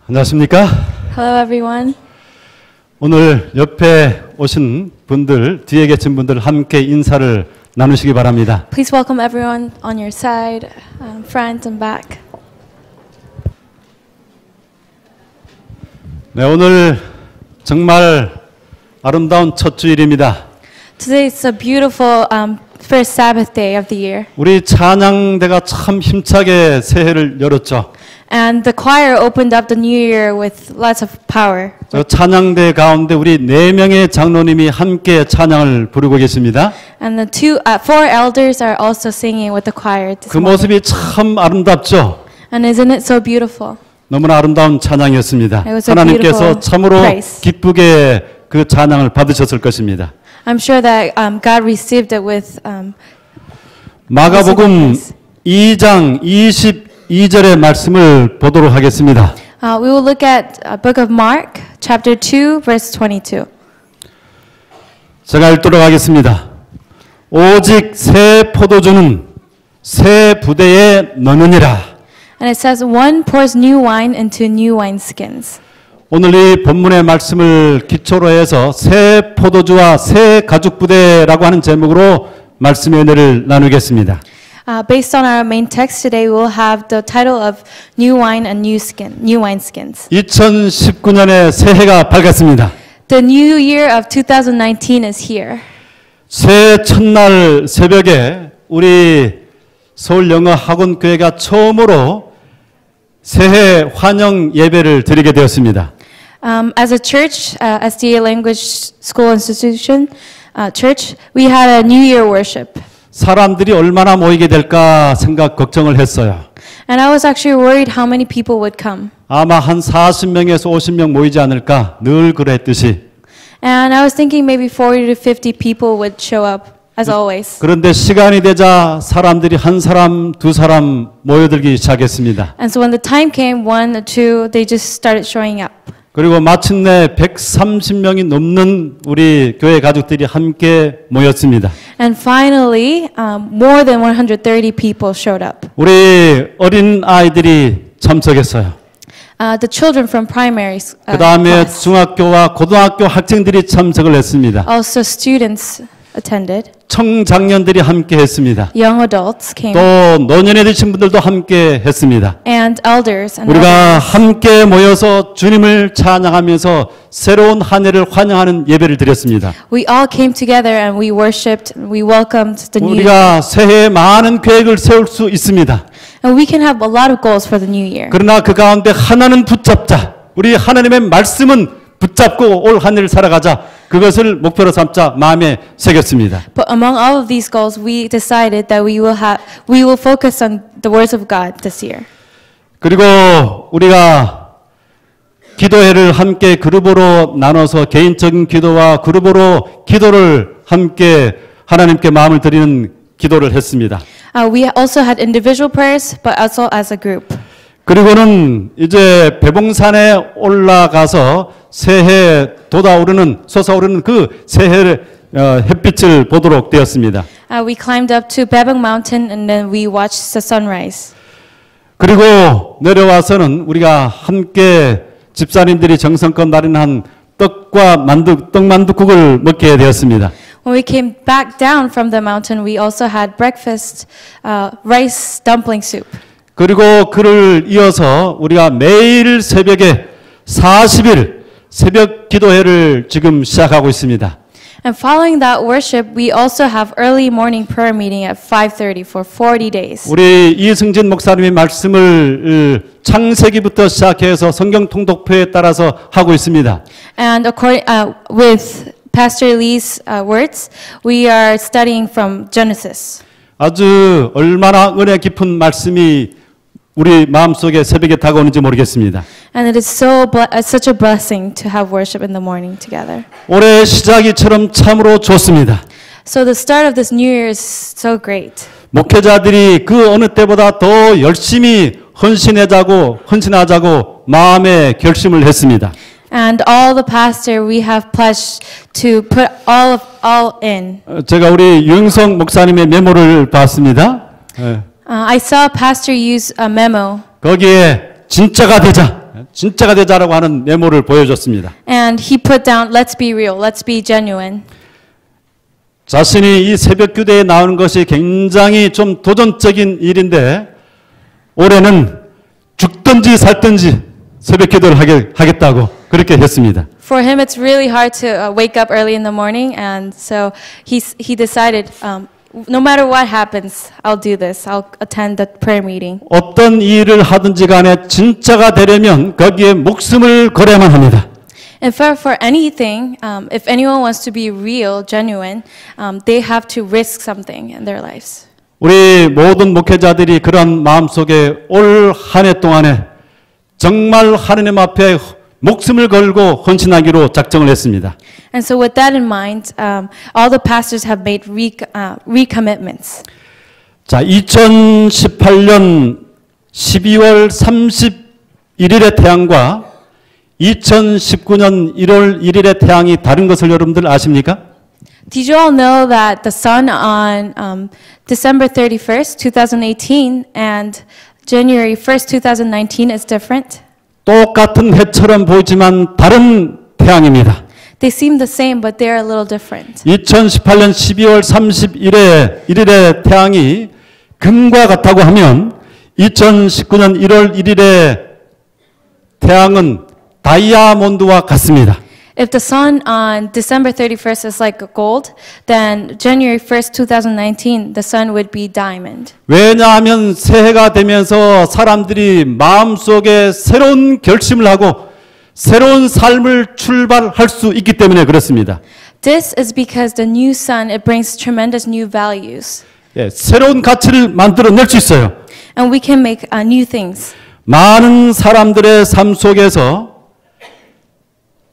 안녕하십니까? Hello, everyone. 오늘 옆에 오신 분들, 뒤에 계신 분들 함께 인사를 나누시기 바랍니다. Please welcome everyone on your side, front and back. 네, 오늘 정말 아름다운 첫 주일입니다. Today is a beautiful first Sabbath day of the year. 우리 찬양대가 참 힘차게 새해를 열었죠. And the choir opened up the new year with lots of power. 저 찬양대 가운데 우리 4명의 장로님이 함께 찬양을 부르고 계십니다. And the four elders are also singing with the choir this 그 morning. 모습이 참 아름답죠. And isn't it so beautiful? 너무나 아름다운 찬양이었습니다. It was a 하나님께서 beautiful 참으로 praise. 기쁘게 그 찬양을 받으셨을 것입니다. I'm sure that God received it with 마가복음 2장 22절의 말씀을 보도록 하겠습니다. we will look at book of Mark, chapter 2, verse 22. 제가 읽도록 하겠습니다. 오직 새 포도주는 새 부대에 넣느니라. And it says, one pours new wine into new wineskins. 오늘 이 본문의 말씀을 기초로 해서 새 포도주와 새 가죽 부대라고 하는 제목으로 말씀의 은혜를 나누겠습니다. Based on our main text today, we will have the title of New Wine and New Wineskins. 2019년의 새해가 밝았습니다. The new year of 2019 is here. 새해 첫날 새벽에 우리 서울영어학원교회가 처음으로 새해 환영 예배를 드리게 되었습니다. As a church, SDA Language School Institution church, we had a New Year worship. 사람들이 얼마나 모이게 될까 생각 걱정을 했어요. And I was actually worried how many people would come. 아마 한 40명에서 50명 모이지 않을까 늘 그랬듯이. And I was thinking maybe 40 to 50 people would show up, as always. 그런데 시간이 되자 사람들이 한 사람, 두 사람 모여들기 시작했습니다. And so when the time came, one or two, they just started showing up. 그리고 마침내 130명이 넘는 우리 교회 가족들이 함께 모였습니다. And finally, more than 130 people showed up. 우리 어린 아이들이 참석했어요. The children from primary 그 다음에 class. 중학교와 고등학교 학생들이 참석을 했습니다. Also students attended. 청장년들이 함께 했습니다. Young adults came. 또 노년에 드신 분들도 함께 했습니다. And elders. And 우리가 elders. 함께 모여서 주님을 찬양하면서 새로운 한 해를 환영하는 예배를 드렸습니다. We all came together and we worshipped. We welcomed the new year. 우리가 새해에 많은 계획을 세울 수 있습니다. And we can have a lot of goals for the new year. 그러나 그 가운데 하나는 붙잡자. 우리 하나님의 말씀은 붙잡고 올 한 해를 살아가자. 그것을 목표로 삼자 마음에 새겼습니다. But among all of these goals, we decided that we will focus on the words of God this year. 그리고 우리가 기도회를 함께 그룹으로 나눠서 개인적인 기도와 그룹으로 기도를 함께 하나님께 마음을 드리는 기도를 했습니다. We also had individual prayers, but also as a group. 그리고는 이제 배봉산에 올라가서 새해 솟아오르는 그 새해의 햇빛을 보도록 되었습니다. We climbed up to Babang Mountain and then we watched the sunrise. 그리고 내려와서는 우리가 함께 집사님들이 정성껏 마련한 떡만둣국을 먹게 되었습니다. When we came back down from the mountain, we also had breakfast, rice dumpling soup. 그리고 그를 이어서 우리가 매일 새벽에 40일 새벽 기도회를 지금 시작하고 있습니다. And following that worship, we also have early morning prayer meeting at 5:30 for 40 days. 우리 이승진 목사님의 말씀을 창세기부터 시작해서 성경 통독표에 따라서 하고 있습니다. And with Pastor Lee's words, we are studying from Genesis. 아주 얼마나 은혜 깊은 말씀이 우리 마음속에 새벽에 다가오는지 모르겠습니다. And it is such a blessing to have worship in the morning together. 올해 시작이처럼 참으로 좋습니다. So the start of this new year is so great. 목회자들이 그 어느 때보다 더 열심히 헌신하자고 마음의 결심을 했습니다. And all the pastor we have pledged to put all in. 제가 우리 유영석 목사님의 메모를 봤습니다. I saw pastor use a memo. 거기에 진짜가 되자. 진짜가 되자라고 하는 메모를 보여줬습니다. And he put down, let's be real, let's be genuine. 자신이 이 새벽 기도에 나오는 것이 굉장히 좀 도전적인 일인데 올해는 죽든지 살든지 새벽 기도를 하겠다고 그렇게 했습니다. For him, it's really hard to wake up early in the morning, and so he decided, no matter what happens, I'll do this. I'll attend the prayer meeting. 어떤 일을 하든지 간에 진짜가 되려면 거기에 목숨을 걸어야만 합니다. And for anything, if anyone wants to be real, genuine, they have to risk something in their lives. 우리 모든 목회자들이 그런 마음속에 올 한 해 동안에 정말 하느님 앞에 목숨을 걸고 헌신하기로 작정을 했습니다. And so with that in mind, all the pastors have made recommitments. 자, 2018년 12월 31일의 태양과 2019년 1월 1일의 태양이 다른 것을 여러분들 아십니까? Did you all know that the sun on December 31st, 2018 and January 1st, 2019 is different? 똑같은 해처럼 보이지만 다른 태양입니다. They seem the same, but they are a little different. 2018년 12월 31일의 태양이 금과 같다고 하면 2019년 1월 1일의 태양은 다이아몬드와 같습니다. If the sun on December 31st is like gold, then January 1st, 2019, the sun would be diamond. 왜냐하면 새해가 되면서 사람들이 마음속에 새로운 결심을 하고 새로운 삶을 출발할 수 있기 때문에 그렇습니다. This is because the new sun, it brings tremendous new values. 예, 새로운 가치를 만들어낼 수 있어요. And we can make new things. 많은 사람들의 삶 속에서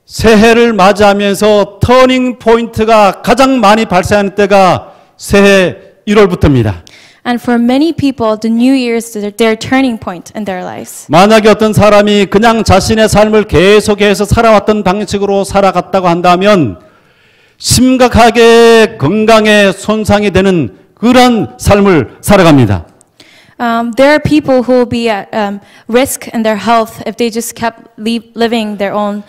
새해를 맞이하면서 터닝 포인트가 가장 많이 발생하는 때가 새해 1월부터입니다. And for many people, the New Year is their turning point in their lives. 만약에 어떤 사람이 그냥 자신의 삶을 계속해서 살아왔던 방식으로 살아갔다고 한다면 심각하게 건강에 손상이 되는 그런 삶을 살아갑니다. There are people who will be at risk in their health if they just kept living their own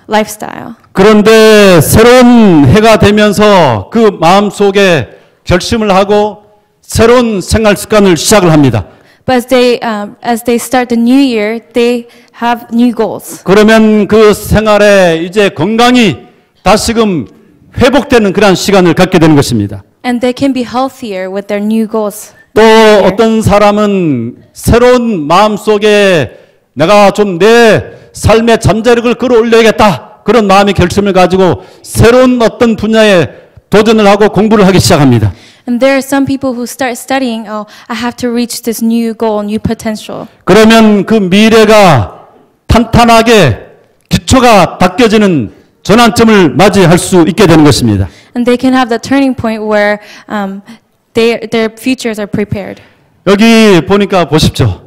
lifestyle. 그런데 새로운 해가 되면서 그 마음속에 결심을 하고 새로운 생활 습관을 시작을 합니다. But as they start the new year, they have new goals. 그러면 그 생활에 이제 건강이 다시금 회복되는 그런 시간을 갖게 되는 것입니다. And they can be healthier with their new goals. 또 어떤 사람은 새로운 마음속에 내가 좀 내 삶의 잠재력을 끌어올려야겠다. 그런 마음의 결심을 가지고 새로운 어떤 분야에 도전을 하고 공부를 하기 시작합니다. And there are some people who start studying, oh, I have to reach this new goal, new potential. 그러면 그 미래가 탄탄하게 기초가 닦여지는 전환점을 맞이할 수 있게 되는 것입니다. And they can have the turning point where their futures are prepared. 여기 보니까 보십시오.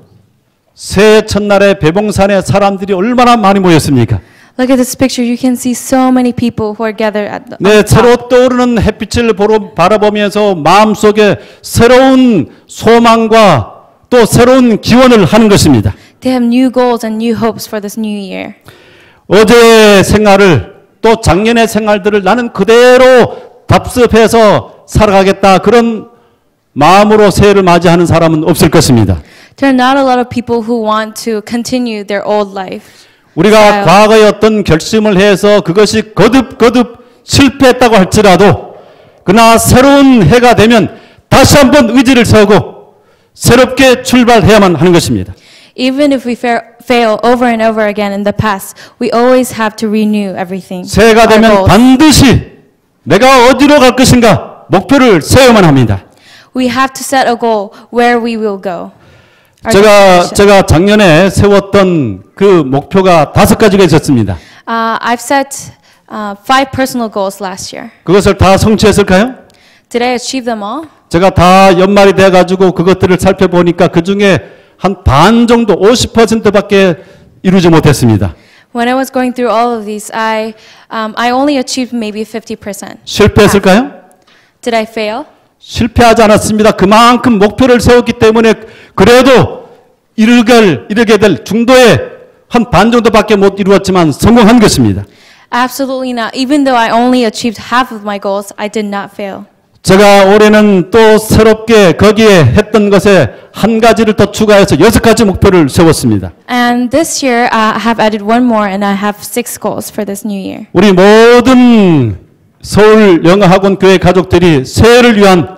새해 첫날에 배봉산에 사람들이 얼마나 많이 모였습니까? Look at this picture. You can see so many people who are gathered at the 네, top. 새로 떠오르는 햇빛을 바라보면서 마음속에 새로운 소망과 또 새로운 기원을 하는 것입니다. They have new goals and new hopes for this new year. 어제의 생활을 또 작년의 생활들을 나는 그대로 답습해서 살아가겠다 그런 마음으로 새해를 맞이하는 사람은 없을 것입니다. There are not a lot of people who want to continue their old life. 우리가 과거에 어떤 결심을 해서 그것이 거듭 실패했다고 할지라도 그러나 새로운 해가 되면 다시 한번 의지를 세우고 새롭게 출발해야만 하는 것입니다. Even if we fail over and over again in the past, we always have to renew everything. 새해가 되면 Our goals. 반드시 내가 어디로 갈 것인가 목표를 세워야만 합니다. We have to set a goal where we will go. Our destination. 제가 작년에 세웠던 그 목표가 5가지가 있었습니다. I've set 5 personal goals last year. 그것을 다 성취했을까요? Did I achieve them all? 제가 다 연말이 돼가지고 그것들을 살펴보니까 그 중에 한 반 정도 50%밖에 이루지 못했습니다. When I was going through all of these, I only achieved maybe 50%. 실패했을까요? Did I fail? 실패하지 않았습니다. 그만큼 목표를 세웠기 때문에 그래도 이르게 될 중도에 한 반 정도밖에 못 이루었지만 성공한 것입니다. Absolutely not. Even though I only achieved half of my goals, I did not fail. 제가 올해는 또 새롭게 거기에 했던 것에 한 가지를 더 추가해서 6가지 목표를 세웠습니다. And this year, I have added one more, and I have 6 goals for this new year. 우리 모든 서울 영어학원 교회 가족들이 새해를 위한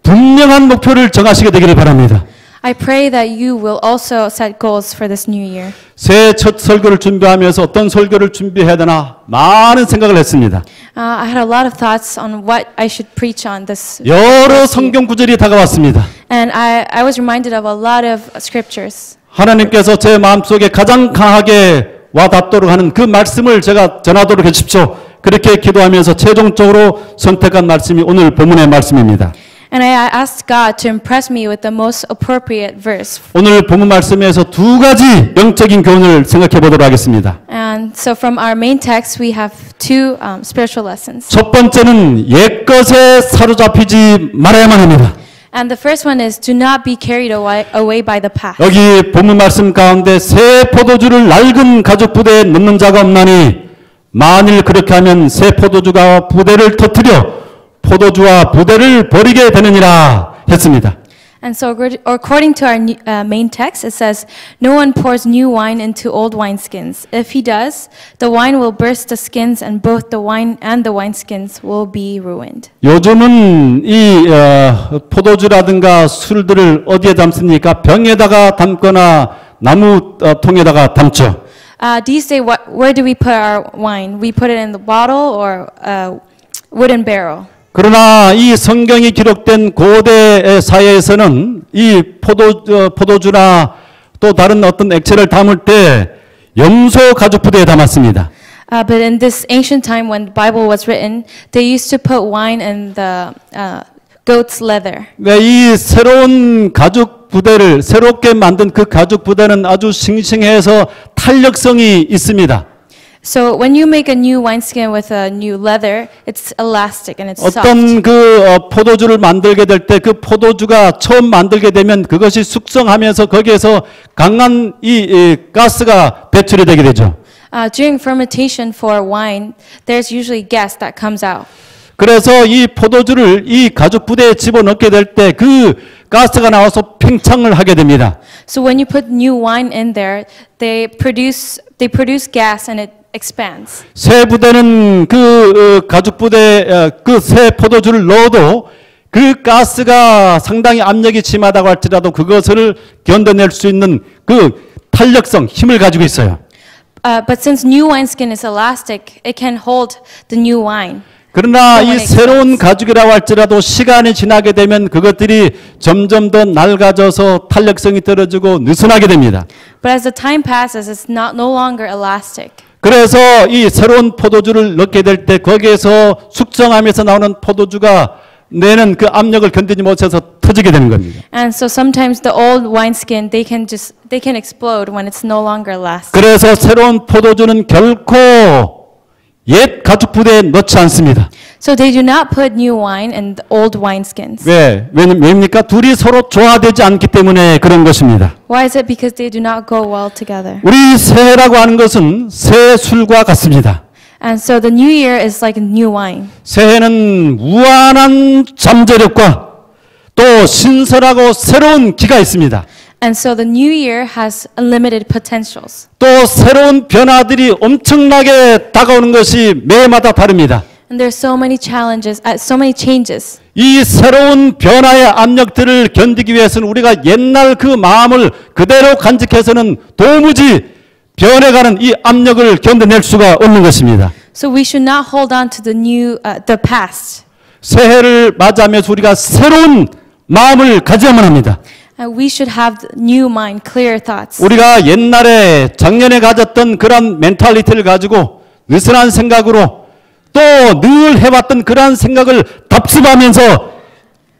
분명한 목표를 정하시게 되기를 바랍니다. I pray that you will also set goals for this new year. 새해 첫 설교를 준비하면서 어떤 설교를 준비해야 되나 많은 생각을 했습니다. I had a lot of thoughts on what I should preach on this. 여러 성경 구절이 다가왔습니다. And I was reminded of a lot of scriptures. 하나님께서 제 마음속에 가장 강하게 와닿도록 하는 그 말씀을 제가 전하도록 해주십시오. 그렇게 기도하면서 최종적으로 선택한 말씀이 오늘 본문의 말씀입니다. And I asked God to impress me with the most appropriate verse. 오늘 본문 말씀에서 2가지 영적인 교훈을 생각해 보도록 하겠습니다. And so from our main text, we have 2 spiritual lessons. 첫 번째는 옛것에 사로잡히지 말아야만 합니다. And the first one is do not be carried away by the past. 여기 본문 말씀 가운데 새 포도주를 낡은 가죽 부대에 넣는 자가 없나니 만일 그렇게 하면 새 포도주가 부대를 터뜨려 포도주와 부대를 버리게 되느니라 했습니다. And so according to our main text, it says, no one pours new wine into old wineskins. If he does, the wine will burst the skins and both the wine and the wineskins will be ruined. 요즘은 이 포도주라든가 술들을 어디에 담습니까? 병에다가 담거나 나무 통에다가 담죠. These days, where do we put our wine? We put it in the bottle or a wooden barrel. 그러나 이 성경이 기록된 고대 사회에서는 이 포도주나 또 다른 어떤 액체를 담을 때 염소 가죽 부대에 담았습니다. But in this ancient time when the Bible was written, they used to put wine in the goat's leather. 네, 이 새로운 가죽 부대를 새롭게 만든 그 가죽 부대는 아주 싱싱해서 탄력성이 있습니다. So when you make a new wineskin with a new leather, it's elastic and it's soft. 어떤 포도주를 만들게 될 때 그 포도주가 처음 만들게 되면 그것이 숙성하면서 거기에서 강한 이 가스가 배출이 되게 되죠. During fermentation for wine, there's usually gas that comes out. 그래서 이 포도주를 이 가죽 부대에 집어넣게 될 때 그 가스가 나와서 팽창을 하게 됩니다. So when you put new wine in there, they produce gas and it expands. 새 부대는 그 가죽 부대 그 새 포도주를 넣어도 그 가스가 상당히 압력이 심하다고 할지라도 그것을 견뎌낼 수 있는 그 탄력성, 힘을 가지고 있어요. But since new wineskin is elastic, it can hold the new wine. 그러나 이 새로운 가죽이라고 할지라도 시간이 지나게 되면 그것들이 점점 더 낡아져서 탄력성이 떨어지고 느슨하게 됩니다. But as the time passes, it's no longer elastic. 그래서 이 새로운 포도주를 넣게 될 때 거기에서 숙성하면서 나오는 포도주가 내는 그 압력을 견디지 못해서 터지게 되는 겁니다. And so sometimes the old wineskin they can explode when it's no longer elastic. 그래서 새로운 포도주는 결코 옛 가죽 부대에 넣지 않습니다. So they do not put new wine in the old wineskins. 왜입니까? 둘이 서로 조화되지 않기 때문에 그런 것입니다. Why is it? Because they do not go well together. 우리 새해라고 하는 것은 새 술과 같습니다. And so the new year is like new wine. 새해는 무한한 잠재력과 또 신선하고 새로운 기가 있습니다. And so the new year has unlimited potentials. 또 새로운 변화들이 엄청나게 다가오는 것이 매해마다 다릅니다. And there's so many challenges, so many changes. 이 새로운 변화의 압력들을 견디기 위해서는 우리가 옛날 그 마음을 그대로 간직해서는 도무지 변해가는 이 압력을 견뎌낼 수가 없는 것입니다. So we should not hold on to the past. 새해를 맞이하면서 우리가 새로운 마음을 가져야만 합니다. We should have new mind, clear thoughts. 우리가 옛날에 작년에 가졌던 그런 멘탈리티를 가지고 느슨한 생각으로 또 늘 해왔던 그러한 생각을 답습하면서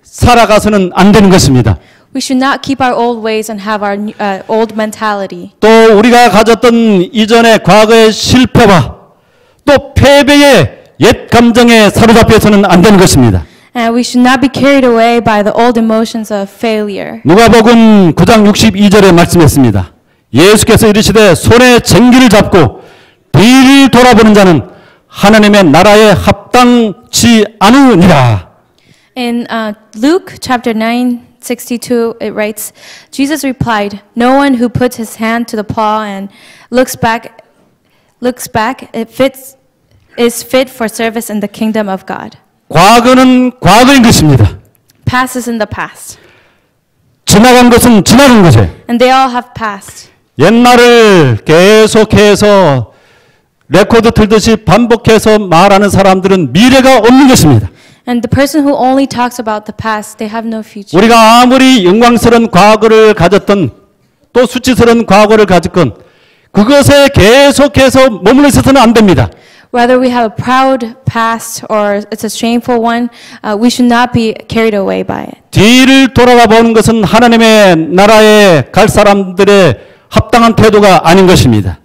살아가서는 안 되는 것입니다. We should not keep our old ways and have our old mentality. 또 우리가 가졌던 이전의 과거의 실패와 또 패배의 옛 감정에 사로잡혀서는 안 되는 것입니다. And we should not be carried away by the old emotions of failure. 누가복음 9장 62절에 말씀했습니다. 예수께서 이르시되 손에 쟁기를 잡고 뒤를 돌아보는 자는 하나님의 나라에 합당치 않으니라. In Luke chapter 9:62, it writes, Jesus replied, "No one who puts his hand to the plow and looks back is fit for service in the kingdom of God." 과거는 과거인 것입니다. Past is in the past, 지나간 것은 지나간 것이에요. and they all have passed. 옛날을 계속해서 레코드 틀듯이 반복해서 말하는 사람들은 미래가 없는 것입니다. And the person who only talks about the past, they have no future. 우리가 아무리 영광스러운 과거를 가졌던 또 수치스러운 과거를 가졌건 그것에 계속해서 머물러 있어서는 안 됩니다. Whether we have a proud past or it's a shameful one, we should not be carried away by it. 뒤를 돌아가 보는 것은 하나님의 나라에 갈 사람들의 합당한 태도가 아닌 것입니다.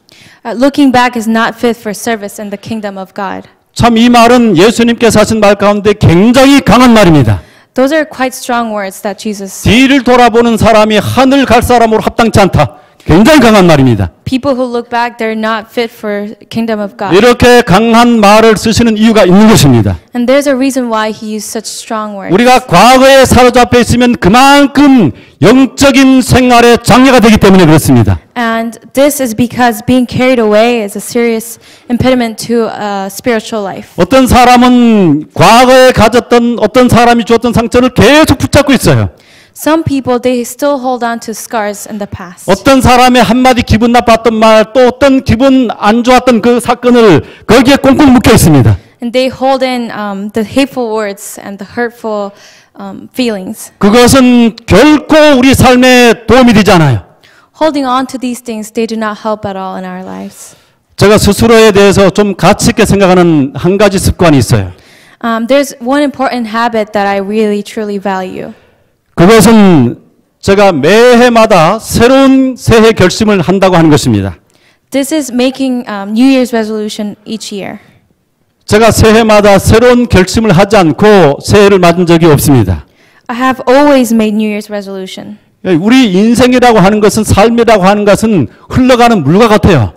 Looking back is not fit for service in the kingdom of God. 참 이 말은 예수님께서 하신 말 가운데 굉장히 강한 말입니다. Those are quite strong words that Jesus said. 뒤를 돌아보는 사람이 하늘 갈 사람으로 합당치 않다. 굉장히 강한 말입니다. People who look back, they're not fit for kingdom of God. 이렇게 강한 말을 쓰시는 이유가 있는 것입니다. And there's a reason why he used such strong words. 우리가 과거에 사로잡혀 있으면 그만큼 영적인 생활에 장애가 되기 때문에 그렇습니다. And this is because being carried away is a serious impediment to spiritual life. 어떤 사람은 과거에 가졌던 어떤 사람이 주었던 상처를 계속 붙잡고 있어요. Some people, they still hold on to scars in the past. 어떤 사람의 한마디 기분 나빴던 말, 또 어떤 기분 안 좋았던 그 사건을 거기에 꽁꽁 묶여 있습니다. And they hold in the hateful words and the hurtful feelings. 그것은 결코 우리 삶에 도움이 되지 않아요. Holding on to these things, they do not help at all in our lives. 제가 스스로에 대해서 좀 가치 있게 생각하는 한 가지 습관이 있어요. There's one important habit that I really, truly value. 그것은 제가 매해마다 새로운 새해 결심을 한다고 하는 것입니다. This is making New Year's resolution each year. 제가 새해마다 새로운 결심을 하지 않고 새해를 맞은 적이 없습니다. I have always made New Year's resolution. 우리 인생이라고 하는 것은 삶이라고 하는 것은 흘러가는 물과 같아요.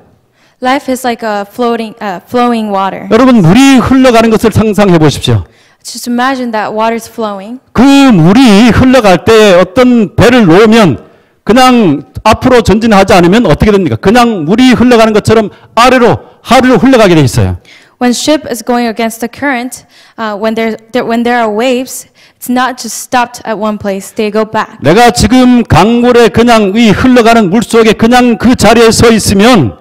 Life is like a flowing water. 여러분 물이 흘러가는 것을 상상해 보십시오. Just imagine that water is flowing. 그 물이 흘러갈 때 어떤 배를 놓으면 그냥 앞으로 전진하지 않으면 어떻게 됩니까? 그냥 물이 흘러가는 것처럼 아래로 흘러가게 돼 있어요. When ship is going against the current, when there are waves, it's not just stopped at one place; they go back. 내가 지금 강물에 그냥 이 흘러가는 물 속에 그냥 그 자리에 서 있으면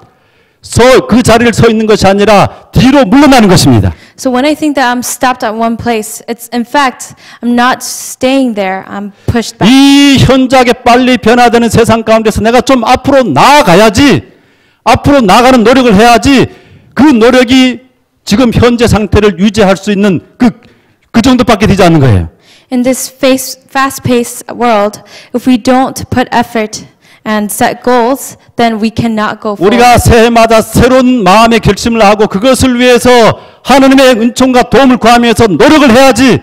그 자리를 서 있는 것이 아니라 뒤로 물러나는 것입니다. So when I think that I'm stopped at one place, it's in fact I'm not staying there. I'm pushed back. 이 현저하게 빨리 변화되는 세상 가운데서 내가 좀 앞으로 나아가야지, 앞으로 나가는 노력을 해야지. 그 노력이 지금 현재 상태를 유지할 수 있는 그 정도밖에 되지 않는 거예요. In this fast-paced world, if we don't put effort and set goals, then we cannot go forward. 우리가 새해마다 새로운 마음의 결심을 하고 그것을 위해서 하나님의 은총과 도움을 구하면서 노력을 해야지.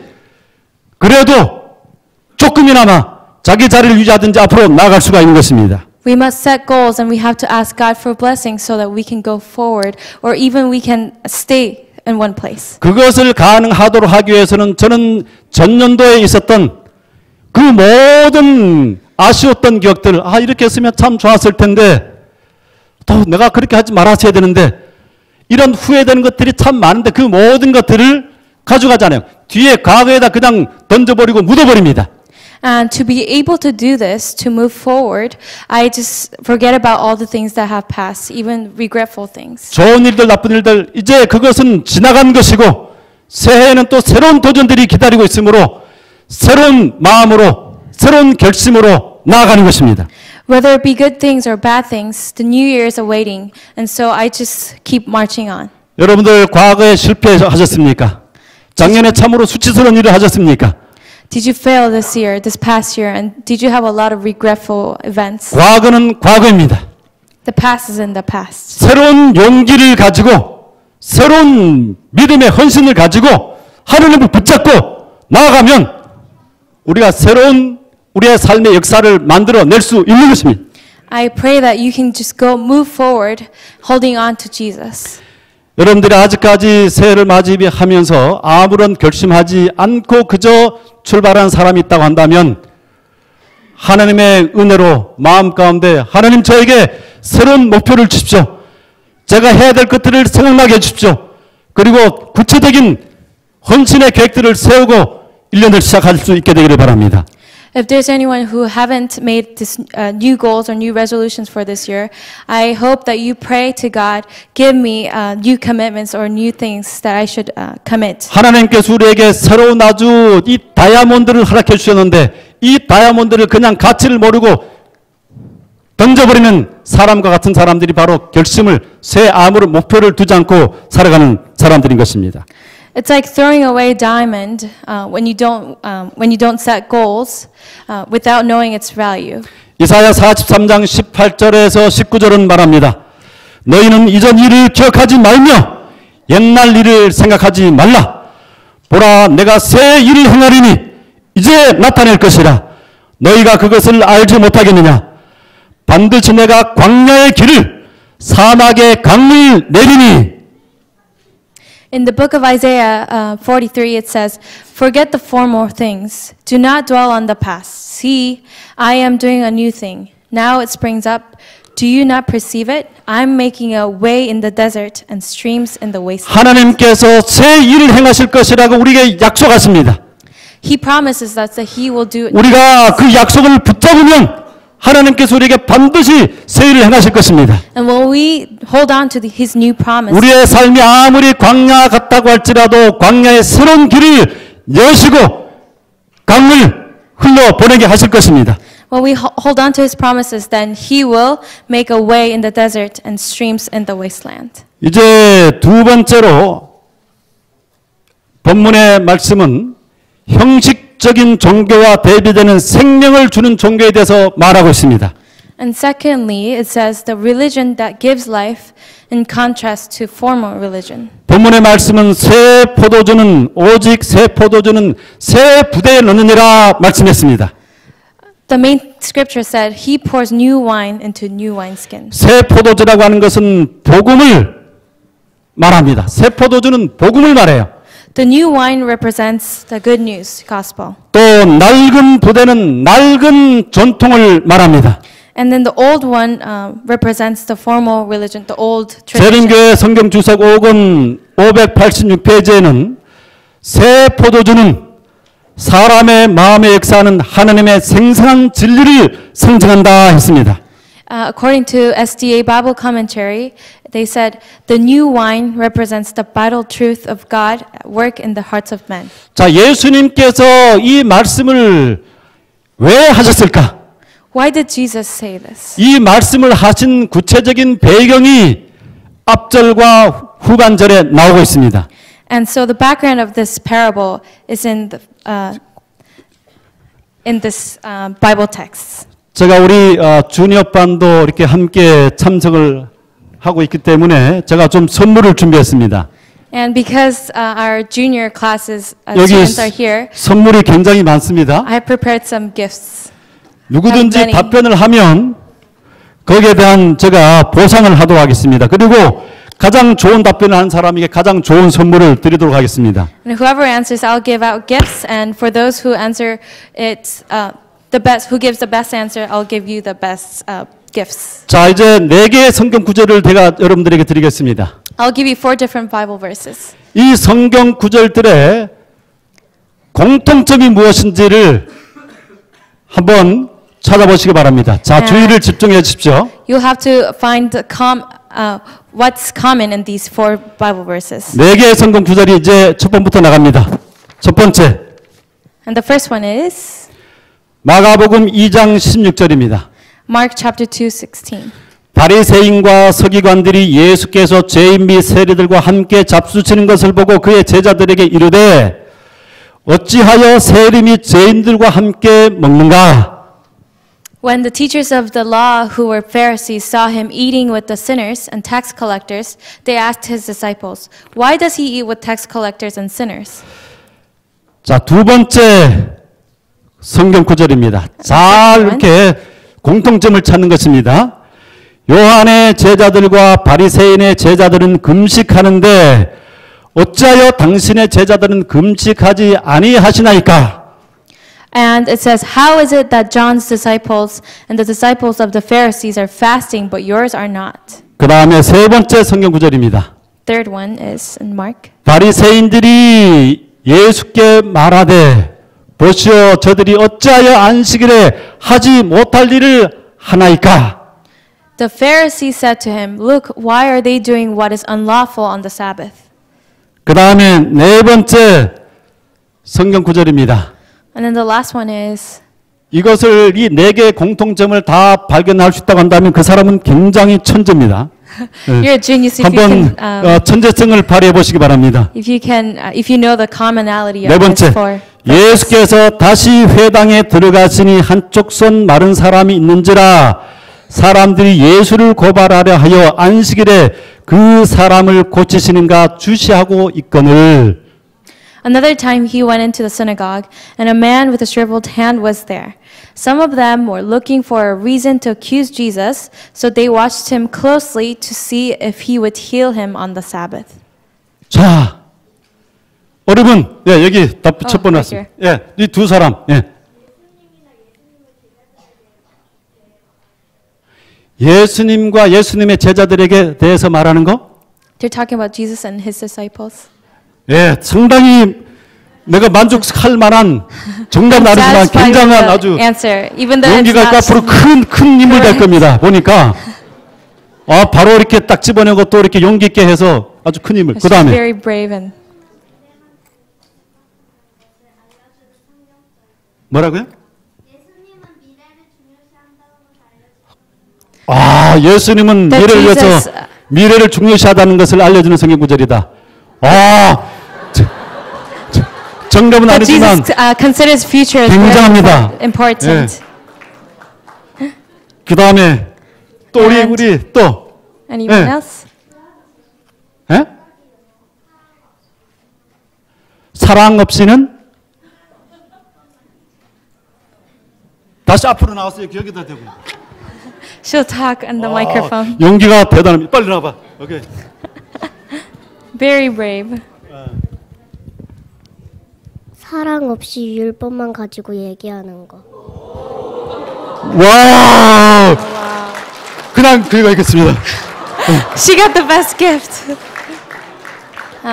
그래도 조금이나마 자기 자리를 유지하든지 앞으로 나아갈 수가 있는 것입니다. We must set goals and we have to ask God for blessings so that we can go forward or even we can stay in one place. 그것을 가능하도록 하기 위해서는 저는 전년도에 있었던 그 모든 아쉬웠던 기억들, 이렇게 했으면 참 좋았을 텐데, 또 내가 그렇게 하지 말았어야 되는데, 이런 후회되는 것들이 참 많은데 그 모든 것들을 가져가잖아요. 뒤에 과거에다 그냥 던져버리고 묻어버립니다. And to be able to do this, to move forward, I just forget about all the things that have passed, even regretful things. 좋은 일들, 나쁜 일들, 이제 그것은 지나간 것이고, 새해에는 또 새로운 도전들이 기다리고 있으므로, 새로운 마음으로, 새로운 결심으로 나아가는 것입니다. Whether it be good things or bad things, the new year is awaiting, and so I just keep marching on. 여러분들 과거에 실패하셨습니까? 작년에 참으로 수치스러운 일을 하셨습니까? Did you fail this year, this past year, and did you have a lot of regretful events? 과거는 과거입니다. The past is in the past. 새로운 용기를 가지고 새로운 믿음의 헌신을 가지고 하나님을 붙잡고 나아가면 우리가 새로운 우리의 삶의 역사를 만들어낼 수 있는 것입니다. I pray that you can just move forward, holding on to Jesus. 여러분들이 아직까지 새해를 맞이하면서 아무런 결심하지 않고 그저 출발한 사람이 있다고 한다면 하나님의 은혜로 마음 가운데 하나님 저에게 새로운 목표를 주십시오. 제가 해야 될 것들을 생각나게 해주십시오. 그리고 구체적인 헌신의 계획들을 세우고 1년을 시작할 수 있게 되기를 바랍니다. If there's anyone who haven't made this new goals or new resolutions for this year, I hope that you pray to God, give me new commitments or new things that I should commit. 하나님께서 우리에게 새로운 아주 이 다이아몬드를 허락해 주셨는데 이 다이아몬드를 그냥 가치를 모르고 던져버리는 사람과 같은 사람들이 바로 결심을 새 아무런 목표를 두지 않고 살아가는 사람들인 것입니다. It's like throwing away diamond when you don't set goals without knowing its value. 이사야 43장 18절에서 19절은 말합니다. 너희는 이전 일을 기억하지 말며 옛날 일을 생각하지 말라. 보라 내가 새 일을 행하리니 이제 나타낼 것이라. 너희가 그것을 알지 못하겠느냐. 반드시 내가 광야의 길을 사막의 강을 내리니. In the book of Isaiah 43, it says, "Forget the former things. Do not dwell on the past. See, I am doing a new thing. Now it springs up. Do you not perceive it? I'm making a way in the desert and streams in the wasteland." 하나님께서 새 일을 행하실 것이라고 우리에게 약속하십니다. He promises us that He will do it. 우리가 그 약속을 붙잡으면 하나님께서 우리에게 반드시 새 일을 행하실 것입니다. And when we hold on to His new promise, 우리의 삶이 아무리 광야 같다고 할지라도 광야의 새로운 길을 여시고 강을 흘러 보내게 하실 것입니다. when we hold on to His promises, then He will make a way in the desert and streams in the wasteland. 이제 두 번째로 본문의 말씀은 형식적인 종교와 대비되는 생명을 주는 종교에 대해서 말하고 있습니다. And secondly, it says the religion that gives life in contrast to formal religion. 본문의 말씀은 새 포도주는 오직 새 포도주는 새 부대에 넣느니라 말씀했습니다. The main scripture said, He pours new wine into new wineskins. 새 포도주라고 하는 것은 복음을 말합니다. 새 포도주는 복음을 말해요. The new wine represents the good news gospel. 또 낡은 부대는 낡은 전통을 말합니다. And then the old one represents the formal religion, the old tradition. 세림교회 성경 주석 5권 586페이지에는 새 포도주는 사람의 마음에 역사하는 하나님의 생생한 진리를 상징한다 했습니다. According to SDA Bible commentary, they said the new wine represents the vital truth of God at work in the hearts of men. 자, 예수님께서 이 말씀을 왜 하셨을까? Why did Jesus say this? 이 말씀을 하신 구체적인 배경이 앞절과 후반절에 나오고 있습니다. And so the background of this parable is in this Bible text. 제가 우리 주니어 반도 이렇게 함께 참석을 하고 있기 때문에 제가 좀 선물을 준비했습니다. And because our junior classes 여기 students are here, 선물이 굉장히 많습니다. I prepared some gifts. 누구든지 many. 답변을 하면 거기에 대한 제가 보상을 하도록 하겠습니다. 그리고 가장 좋은 답변을 한 사람에게 가장 좋은 선물을 드리도록 하겠습니다. And whoever answers, I'll give out gifts. And for those who answer it, the best, who gives the best answer, I'll give you the best gifts. 자, 이제 4개의 성경 구절을 제가 여러분들에게 드리겠습니다. I'll give you 4 different Bible verses. 이 성경 구절들의 공통점이 무엇인지를 한번 찾아보시기 바랍니다. 자, 주의를 집중해 주십시오. You'll have to find what's common in these 4 Bible verses. 4개의 성경 구절이 이제 첫 번부터 나갑니다. 첫 번째, And the first one is 마가복음 2장 16절입니다. Mark chapter 2:16. 바리새인과 서기관들이 예수께서 죄인 및 세리들과 함께 잡수치는 것을 보고 그의 제자들에게 이르되 어찌하여 세리 및 죄인들과 함께 먹는가? When the teachers of the law who were Pharisees saw him eating with the sinners and tax collectors, they asked his disciples, "Why does he eat with tax collectors and sinners?" 자, 두 번째 성경 구절입니다. 잘 이렇게 공통점을 찾는 것입니다. 요한의 제자들과 바리새인의 제자들은 금식하는데 어찌하여 당신의 제자들은 금식하지 아니하시나이까? And it says, how is it that John's disciples and the disciples of the Pharisees are fasting, but yours are not? 그 다음에 세 번째 성경 구절입니다. Third one is in Mark. 바리새인들이 예수께 말하되 보시오 저들이 어찌하여 안식일에 하지 못할 일을 하나이까? The Pharisees said to him, look, why are they doing what is unlawful on the Sabbath? 그 다음에 네 번째 성경 구절입니다. And then the last one is, 이것을 이 네 개의 공통점을 다 발견할 수 있다고 한다면 그 사람은 굉장히 천재입니다. you're a genius if you 한번 can, 천재성을 발휘해 보시기 바랍니다. if you know the commonality 네 of 번째, these four. 예수께서 다시 회당에 들어가시니 한쪽 손 마른 사람이 있는지라 사람들이 예수를 고발하려 하여 안식일에 그 사람을 고치시는가 주시하고 있거늘. Another time he went into the synagogue, and a man with a shriveled hand was there. Some of them were looking for a reason to accuse Jesus, so they watched him closely to see if he would heal him on the Sabbath. 자, 여러분, 예, 여기 첫 번째 right 왔습니다. 예, 이 두 사람, 예. 예수님과 예수님의 제자들에게 대해서 말하는 거? They're talking about Jesus and his disciples. 예, 상당히 내가 만족할 만한 정답은 아니지만 Satisfied with 굉장한 the 아주 answer, even though it's 용기가 있고 not. 앞으로 큰 인물 될 겁니다. 보니까 바로 이렇게 딱 집어내고 또 이렇게 용기 있게 해서 아주 큰 인물. 그 She's 다음에 very brave and 뭐라고요? 예수님은 That 미래를 위해서 Jesus- 미래를 중요시하다는 것을 알려주는 성경 구절이다. 정답은 But 아니지만 Jesus considers future as 굉장합니다. very important. 그 다음에 또 And- 우리 또 Anyone 예. else? 예? 사랑 없이는 다시 앞으로 나와서 여기다 대고. She'll talk on the microphone. 용기가 대단합니다. 빨리 나와봐. 오케이. Very brave. 사랑 없이 율법만 가지고 얘기하는 거. 와. 그냥 그거 있겠습니다. She got the best gift.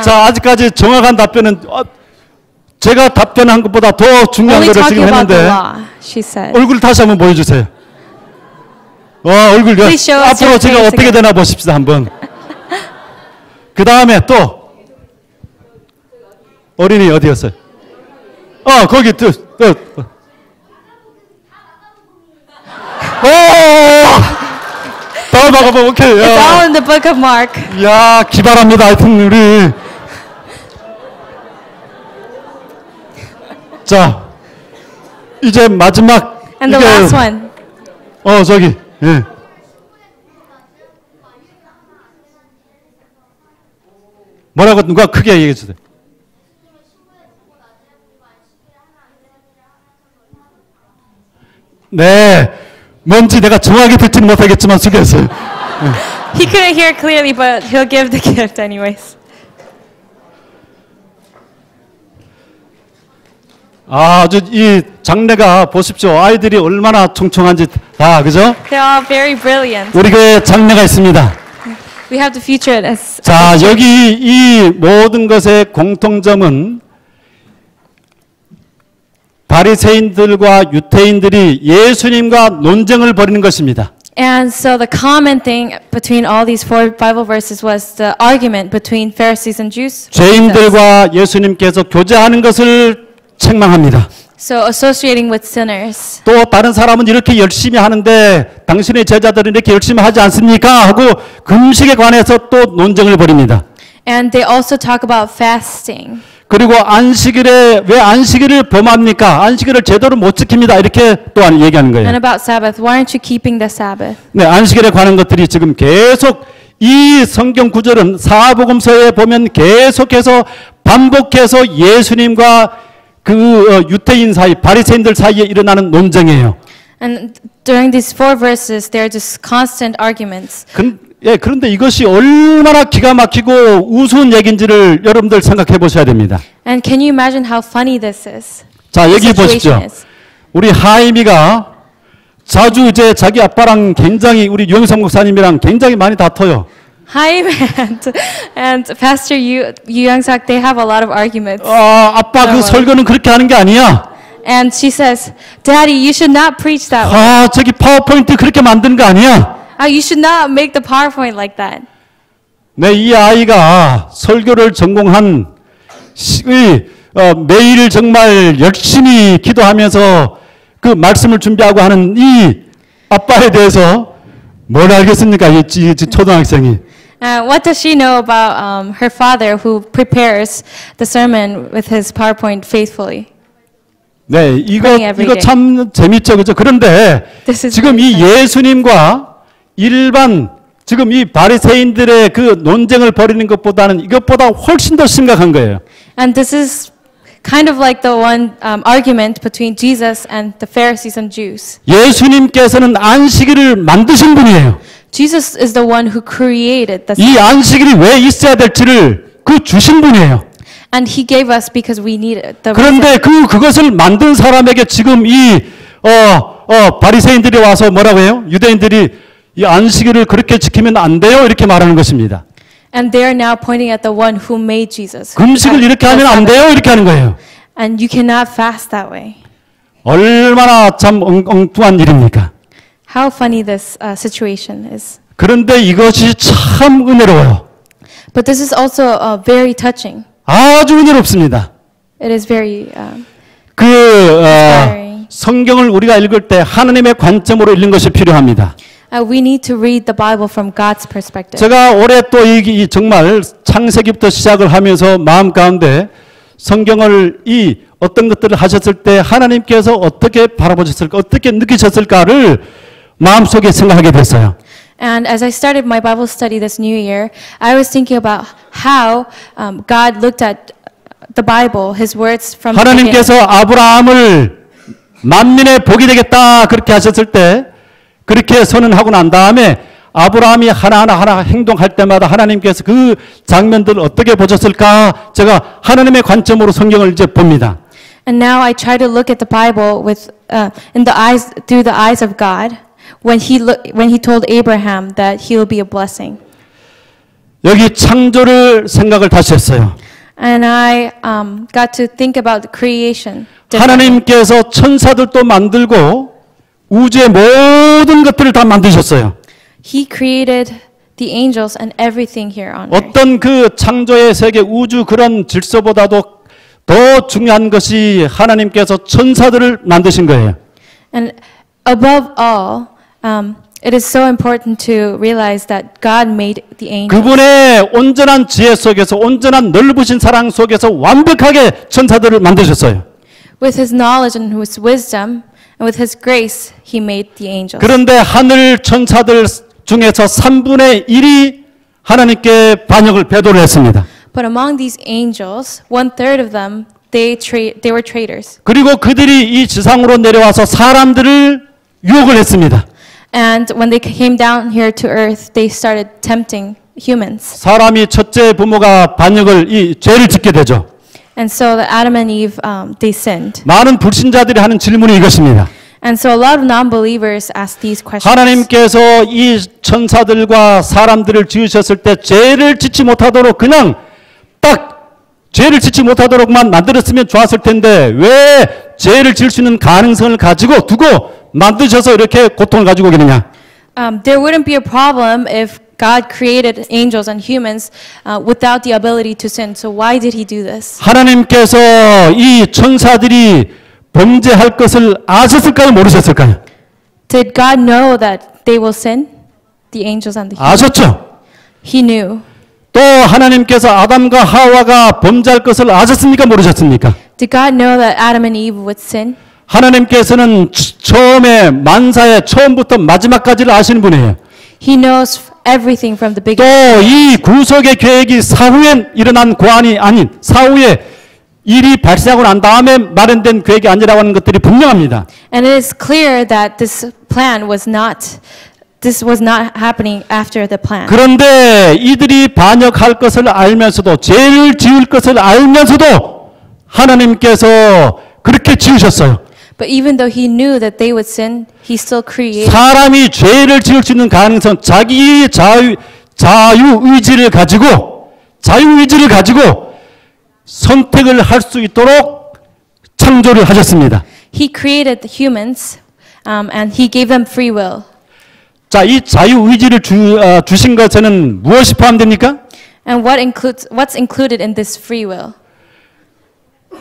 자, 아직까지 정확한 답변은 제가 답변한 것보다 더 중요한 Only 거를 지금 talking about the 했는데 law, she said. 얼굴 다시 한번 보여주세요. 얼굴 Please show us 앞으로 your 제가 face 어떻게 again. 되나 보십시다 한번. 그 다음에 또 어린이 어디였어요? 거기 또. 다 막아봐. 오케이. It's all in the book of Mark. 야, 기발합니다. 하여튼 우리. 자, 이제 마지막. And the last one. 저기. 예. 뭐라고 누가 크게 얘기해 주세요. 네. 뭔지 내가 정확히 듣지는 못하겠지만 수고했어요. He couldn't hear clearly, but he'll give the gift anyways. 아주 이 장래가 보십시오. 아이들이 얼마나 총총한지 다 그죠? They're all very brilliant. 우리 교회에 장래가 있습니다. We have to feature it as. 자, 여기 이 모든 것의 공통점은 바리새인들과 유대인들이 예수님과 논쟁을 벌이는 것입니다. And so the common thing between all these four Bible verses was the argument between Pharisees and Jews. 죄인들과 예수님께서 교제하는 것을 책망합니다. So associating with sinners. 또 다른 사람은 이렇게 열심히 하는데 당신의 제자들은 이렇게 열심히 하지 않습니까? 하고 금식에 관해서 또 논쟁을 벌입니다. And they also talk about fasting. 그리고 안식일에 왜 안식일을 범합니까? 안식일을 제대로 못 지킵니다. 이렇게 또한 얘기하는 거예요. And about Sabbath, why aren't you keeping the Sabbath? 네, 안식일에 관한 것들이 지금 계속 이 성경 구절은 사복음서에 보면 계속해서 반복해서 예수님과 그 유대인 사이, 바리새인들 사이에 일어나는 논쟁이에요. And during these 4 verses, there are just constant arguments. 그런데 이것이 얼마나 기가 막히고 우스운 얘기인지를 여러분들 생각해 보셔야 됩니다. And can you imagine how funny this is? 자, The 여기 situation 보십시오. is. 우리 하임이가 자주 이제 자기 아빠랑 굉장히 우리 유영석 목사님이랑 굉장히 많이 다퉈요. Haim and Pastor Yu Young-sak, they have a lot of arguments. 아빠 그 설교는 그렇게 하는 게 아니야. And she says, Daddy, you should not preach that way. 저기 파워포인트 그렇게 만드는 거 아니야. You should not make the PowerPoint like that. 네, 이 아이가 설교를 전공한 매일 정말 열심히 기도하면서 그 말씀을 준비하고 하는 이 아빠에 대해서 뭘 알겠습니까? 이 초등학생이. What does she know about her father who prepares the sermon with his PowerPoint faithfully? 네, 이거 참 재밌죠, 그죠? 그런데 지금 이 예수님과 일반 지금 이 바리새인들의 그 논쟁을 벌이는 것보다는 이것보다 훨씬 더 심각한 거예요. And this is kind of like the one argument between Jesus and the Pharisees and Jews. 예수님께서는 안식일을 만드신 분이에요. Jesus is the one who created the 이 안식일이 왜 있어야 될지를 그 주신 분이에요. And he gave us because we needed the 그런데 그것을 만든 사람에게 지금 이 바리새인들이 와서 뭐라고 해요? 유대인들이 이 안식일을 그렇게 지키면 안 돼요. 이렇게 말하는 것입니다. And they are now pointing at the one who made Jesus. 금식을 이렇게 하면 안 돼요. 이렇게 하는 거예요. And you cannot fast that way. 얼마나 참 엉뚱한 일입니까? How funny this situation is. 그런데 이것이 참 은혜로워요. But this is also very touching. 아주 은혜롭습니다. It is very 성경을 우리가 읽을 때 하나님의 관점으로 읽는 것이 필요합니다. We need to read the Bible from God's perspective. 제가 올해 또 이 정말 창세기부터 시작을 하면서 마음 가운데 성경을 어떤 것들을 하셨을 때 하나님께서 어떻게 바라보셨을까, 어떻게 느끼셨을까를 마음속에 생각하게 됐어요. And as I started my Bible study this new year, I was thinking about how God looked at the Bible, His words from the beginning. 하나님께서 아브라함을 만민의 복이 되겠다 그렇게 하셨을 때 그렇게 선언하고 난 다음에 아브라함이 하나하나 행동할 때마다 하나님께서 그 장면들을 어떻게 보셨을까 제가 하나님의 관점으로 성경을 이제 봅니다. And now I try to look at the Bible with through the eyes of God when he told Abraham that he will be a blessing. 여기 창조를 생각을 다시 했어요. And I got to think about creation. 하나님께서 천사들도 만들고 우주의 모든 것들을 다 만드셨어요. He created the angels and everything here on earth. 어떤 그 창조의 세계 우주 그런 질서보다도 더 중요한 것이 하나님께서 천사들을 만드신 거예요. And above all, it is so important to realize that God made the angels. 그분의 온전한 지혜 속에서 온전한 넓으신 사랑 속에서 완벽하게 천사들을 만드셨어요. With His knowledge and His wisdom and with His grace, He made the angels. 그런데 하늘 천사들 중에서 3분의 1이 하나님께 반역을 배도를 했습니다. But among these angels, 1/3 of them, they were traitors. 그리고 그들이 이 지상으로 내려와서 사람들을 유혹을 했습니다. And when they came down here to earth, they started tempting humans. 사람이 첫째 부모가 반역을 죄를 짓게 되죠. And so the Adam and Eve, they sinned. 많은 불신자들이 하는 질문이 이것입니다. And so a lot of non-believers ask these questions. 하나님께서 이 천사들과 사람들을 지으셨을 때 죄를 짓지 못하도록 그냥 딱 죄를 짓지 못하도록만 만들었으면 좋았을 텐데 왜 죄를 지을 수 있는 가능성을 가지고 두고 만드셔서 이렇게 고통을 가지고 계느냐? There wouldn't be a problem if God created angels and humans without the ability to sin. So why did He do this? 하나님께서 이 천사들이 범죄할 것을 아셨을까요? 모르셨을까요? Did God know that they will sin? The angels and the humans? 아셨죠? He knew. 또 하나님께서 아담과 하와가 범죄할 것을 아셨습니까? 모르셨습니까? Did God know that Adam and Eve would sin? 하나님께서는 처음에 만사의 처음부터 마지막까지를 아시는 분이에요. He knows everything from the 또 beginning. 이 구속의 계획이 사후에 일어난 고안이 아닌 사후에 일이 발생하고 난 다음에 마련된 계획이 아니라고 하는 것들이 분명합니다. And it is clear that this was not happening after the plan. 그런데 이들이 반역할 것을 알면서도 죄를 지을 것을 알면서도 하나님께서 그렇게 지으셨어요. But even though he knew that they would sin, he still created. 사람이 죄를 지을 수 있는 가능성, 자기의 자유의지를 가지고 선택을 할 수 있도록 창조를 하셨습니다. He created the humans, and he gave them free will. 자, 이 자유의지를 주신 것에는 무엇이 포함됩니까? And what's included in this free will?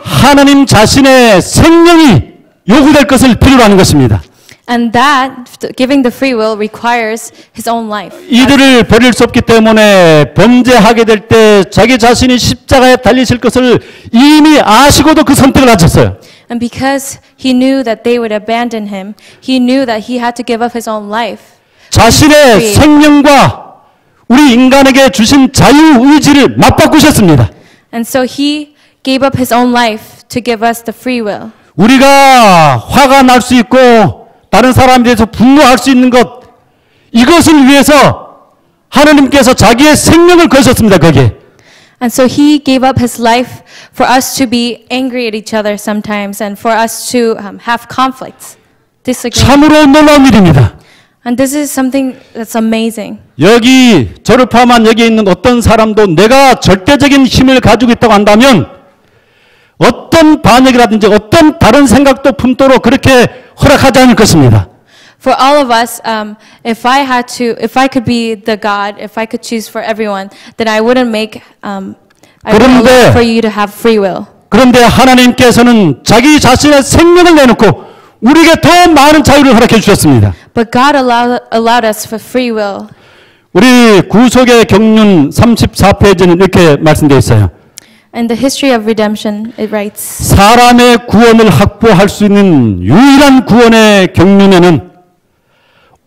하나님 자신의 생명이 요구될 것을 필요로 하는 것입니다. And that, giving the free will, requires his own life. 이들을 버릴 수 없기 때문에 범죄하게 될 때 자기 자신이 십자가에 달리실 것을 이미 아시고도 그 선택을 하셨어요. And because he knew that they would abandon him, he knew that he had to give up his own life. 자신의 생명과 우리 인간에게 주신 자유의지를 맞바꾸셨습니다. And so he gave up his own life to give us the free will. 우리가 화가 날 수 있고 다른 사람에 대해서 분노할 수 있는 것, 이것을 위해서 하나님께서 자기의 생명을 거셨습니다. 거기에. And so he gave up his life for us to be angry at each other sometimes and for us to have conflicts, disagreements. 참으로 놀라운 일입니다. And this is something that's amazing. 여기 저를 포함한 여기 있는 어떤 사람도 내가 절대적인 힘을 가지고 있다고 한다면 어떤 반역이라든지 어떤 다른 생각도 품도록 그렇게 허락하지 않을 것입니다. For all of us, if I could be the God, if I could choose for everyone, then I wouldn't I wouldn't allow for you to have free will. 그런데 하나님께서는 자기 자신의 생명을 내놓고 우리에게 더 많은 자유를 허락해 주셨습니다. But God allowed us for free will. 우리 구속의 경륜 34페이지는 이렇게 말씀되어 있어요. In the history of redemption, it writes, 사람의 구원을 확보할 수 있는 유일한 구원의 경륜에는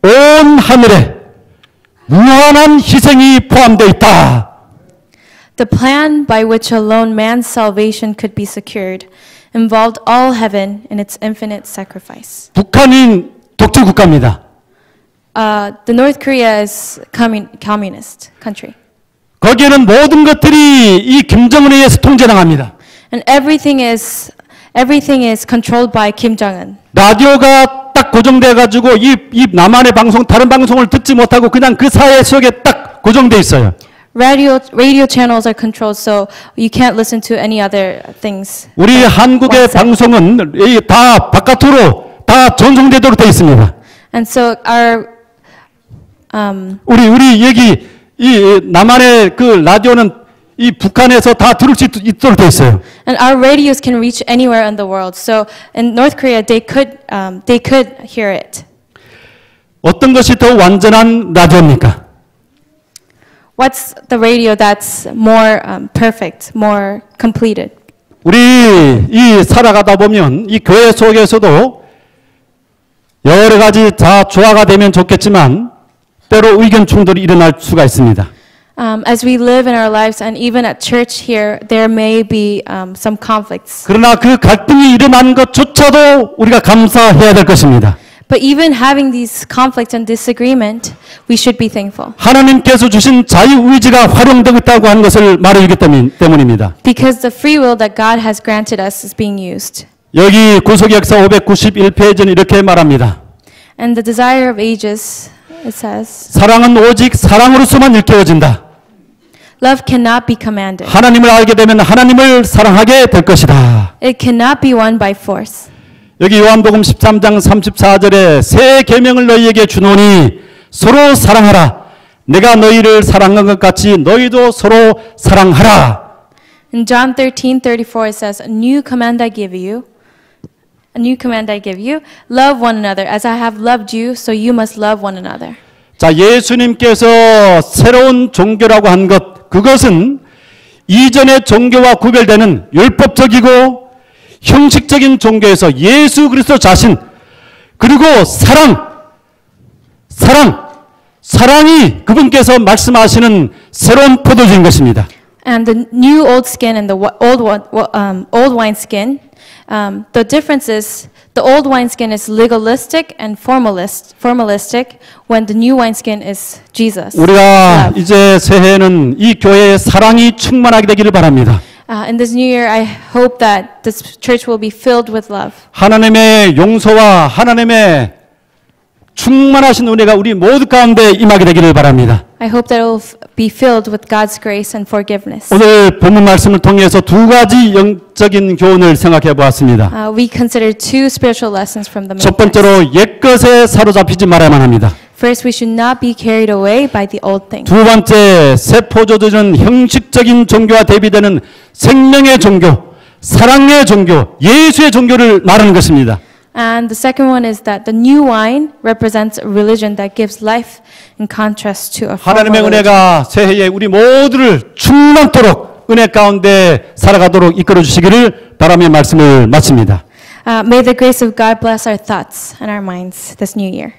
온 하늘에 무한한 희생이 포함되어 있다. The plan by which alone man's salvation could be secured involved all heaven in its infinite sacrifice. 북한이 독재 국가입니다. The North Korea is communist country. 거기에는 모든 것들이 이 김정은에 의해서 통제당합니다. And everything is controlled by Kim Jong-un. 라디오가 딱 고정돼 가지고 이 남한의 방송 다른 방송을 듣지 못하고 그냥 그 사회 속에 딱 고정돼 있어요. Radio channels are controlled, so you can't listen to any other things. 우리 한국의 방송은 다 바깥으로 다 전송되도록 되어 있습니다. And so our 우리 여기 이 남한의 그 라디오는 이 북한에서 다 들을 수 있도록 되어 있어요. And our radios can reach anywhere in the world. So in North Korea, they could hear it. 어떤 것이 더 완전한 라디오입니까? What's the radio that's more perfect, more completed? 우리 이 살아가다 보면 이 교회 속에서도 여러 가지 다 조화가 되면 좋겠지만 때로 의견 충돌이 일어날 수가 있습니다. As we live in our lives and even at church here, there may be some conflicts. 그러나 그 갈등이 일어난 것조차도 우리가 감사해야 될 것입니다. But even having these conflicts and disagreement, we should be thankful. 하나님께서 주신 자유의지가 활용되고 있다고 하는 것을 말해주기 때문입니다. Because the free will that God has granted us is being used. 여기 구속역사 591페이지는 이렇게 말합니다. And the desire of ages, it says, 사랑은 오직 사랑으로서만 일깨워진다. Love cannot be commanded. 하나님을 알게 되면 하나님을 사랑하게 될 것이다. It cannot be won by force. 여기 요한복음 13장 34절에 새 계명을 너희에게 주노니 서로 사랑하라. 내가 너희를 사랑한 것 같이 너희도 서로 사랑하라. In John 13:34 it says, A new command I give you, love one another. As I have loved you, so you must love one another. 자, 예수님께서 새로운 종교라고 한 것, 그것은 이전의 종교와 구별되는 율법적이고 형식적인 종교에서 예수 그리스도 자신, 그리고 사랑이 그분께서 말씀하시는 새로운 포도주인 것입니다. And the new old skin and the old wine skin, the difference is the old wine skin is legalistic and formalistic, when the new wine skin is Jesus. 우리가 love. 이제 새해에는 이 교회의 사랑이 충만하게 되기를 바랍니다. In this new year, I hope that this church will be filled with love. 하나님의 용서와 하나님의 충만하신 은혜가 우리 모두 가운데 임하게 되기를 바랍니다. I hope that it will be filled with God's grace and forgiveness. 오늘 본문 말씀을 통해서 두 가지 영적인 교훈을 생각해 보았습니다. We consider two spiritual lessons from the main 첫 text. 번째로 옛것에 사로잡히지 말아야만 합니다. First, we should not be carried away by the old things. 두 번째, 새 포도주는 형식적인 종교와 대비되는 생명의 종교, 사랑의 종교, 예수의 종교를 말하는 것입니다. And the second one is that the new wine represents a religion that gives life in contrast to a former 하나님의 religion. 은혜가 새해에 우리 모두를 충만토록 은혜 가운데 살아가도록 이끌어 주시기를 바라며 말씀을 마칩니다. May the grace of God bless our thoughts and our minds this new year.